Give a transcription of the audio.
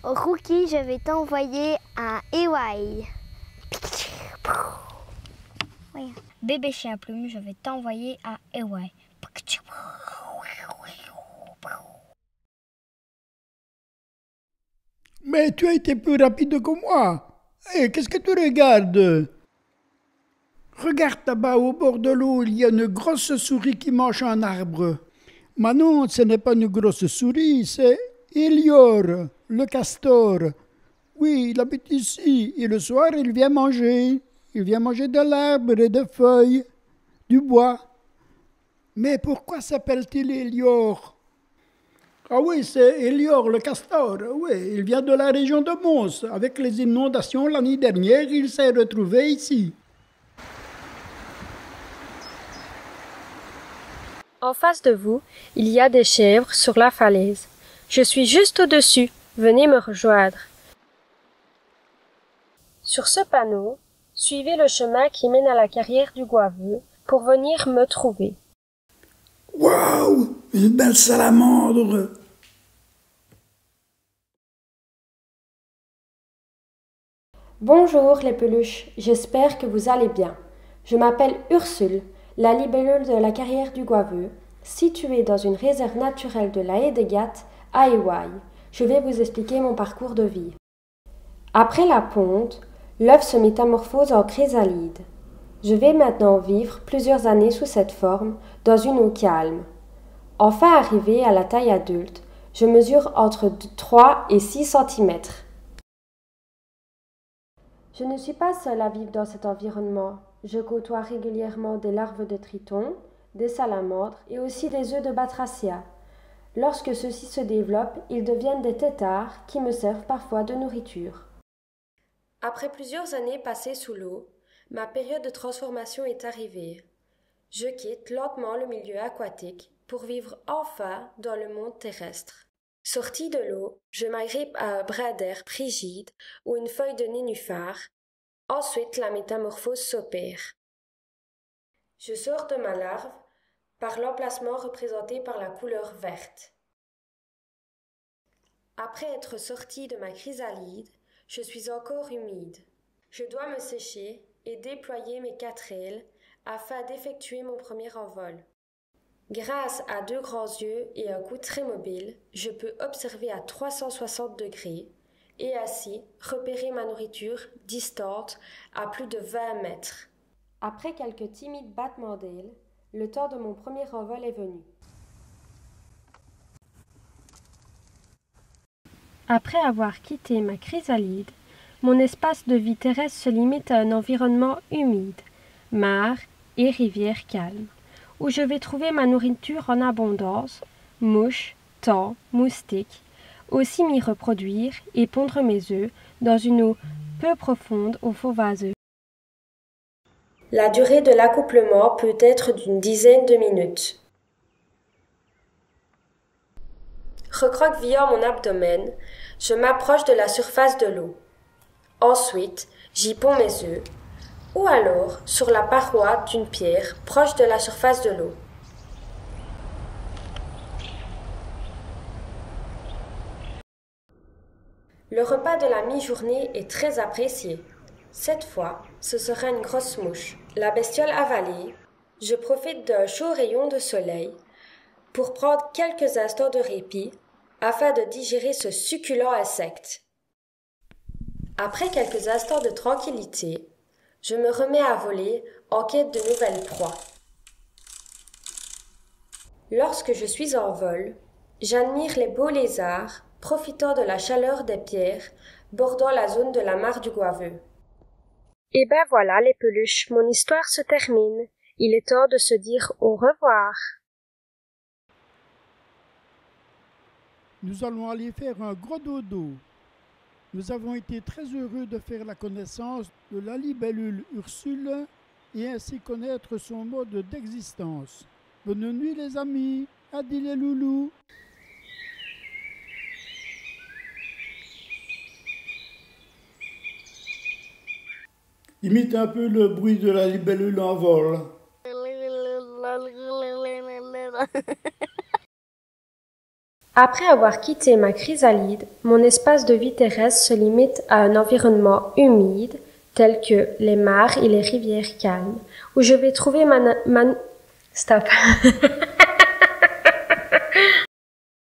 Rookie, je vais t'envoyer à Hawaï. Bébé chien plume, je vais t'envoyer à Hawaï. Mais tu as été plus rapide que moi. Hé, qu'est-ce que tu regardes? Regarde là-bas au bord de l'eau, il y a une grosse souris qui mange un arbre. Manon, ce n'est pas une grosse souris, c'est Elior, le castor. Oui, il habite ici et le soir, il vient manger. Il vient manger de l'arbre et des feuilles, du bois. Mais pourquoi s'appelle-t-il Elior? Ah oui, c'est Elior, le castor. Oui, il vient de la région de Mons. Avec les inondations l'année dernière, il s'est retrouvé ici. En face de vous, il y a des chèvres sur la falaise. Je suis juste au-dessus. Venez me rejoindre. Sur ce panneau, suivez le chemin qui mène à la carrière du Goaveux pour venir me trouver. Waouh, une belle salamandre! Bonjour les peluches, j'espère que vous allez bien. Je m'appelle Ursule, la libellule de la carrière du Goaveux, située dans une réserve naturelle de la haie des Gattes à Hawaï. Je vais vous expliquer mon parcours de vie. Après la ponte, l'œuf se métamorphose en chrysalide. Je vais maintenant vivre plusieurs années sous cette forme, dans une eau calme. Enfin arrivé à la taille adulte, je mesure entre 3 et 6 cm. Je ne suis pas seule à vivre dans cet environnement. Je côtoie régulièrement des larves de tritons, des salamandres et aussi des œufs de batracea. Lorsque ceux-ci se développent, ils deviennent des têtards qui me servent parfois de nourriture. Après plusieurs années passées sous l'eau, ma période de transformation est arrivée. Je quitte lentement le milieu aquatique pour vivre enfin dans le monde terrestre. Sortie de l'eau, je m'agrippe à un brin d'herbe rigide ou une feuille de nénuphar. Ensuite, la métamorphose s'opère. Je sors de ma larve par l'emplacement représenté par la couleur verte. Après être sortie de ma chrysalide, je suis encore humide. Je dois me sécher et déployer mes 4 ailes afin d'effectuer mon premier envol. Grâce à 2 grands yeux et un cou très mobile, je peux observer à 360 degrés et ainsi repérer ma nourriture distante à plus de 20 mètres. Après quelques timides battements d'ailes, le temps de mon premier envol est venu. Après avoir quitté ma chrysalide, mon espace de vie terrestre se limite à un environnement humide, mares et rivières calmes, où je vais trouver ma nourriture en abondance, mouches, thons, moustiques, aussi m'y reproduire et pondre mes œufs dans une eau peu profonde au fond vaseux. La durée de l'accouplement peut être d'une dizaine de minutes. Recroquevillant mon abdomen, je m'approche de la surface de l'eau. Ensuite, j'y ponds mes œufs, ou alors sur la paroi d'une pierre proche de la surface de l'eau. Le repas de la mi-journée est très apprécié. Cette fois, ce sera une grosse mouche. La bestiole avalée, je profite d'un chaud rayon de soleil pour prendre quelques instants de répit afin de digérer ce succulent insecte. Après quelques instants de tranquillité, je me remets à voler en quête de nouvelles proies. Lorsque je suis en vol, j'admire les beaux lézards profitant de la chaleur des pierres bordant la zone de la mare du Goaveux. Et ben voilà les peluches, mon histoire se termine. Il est temps de se dire au revoir. Nous allons aller faire un gros dodo. Nous avons été très heureux de faire la connaissance de la libellule Ursule et ainsi connaître son mode d'existence. Bonne nuit les amis, adieu les loulous. Imite un peu le bruit de la libellule en vol. Après avoir quitté ma chrysalide, mon espace de vie terrestre se limite à un environnement humide, tel que les mares et les rivières calmes, où je vais trouver Stop.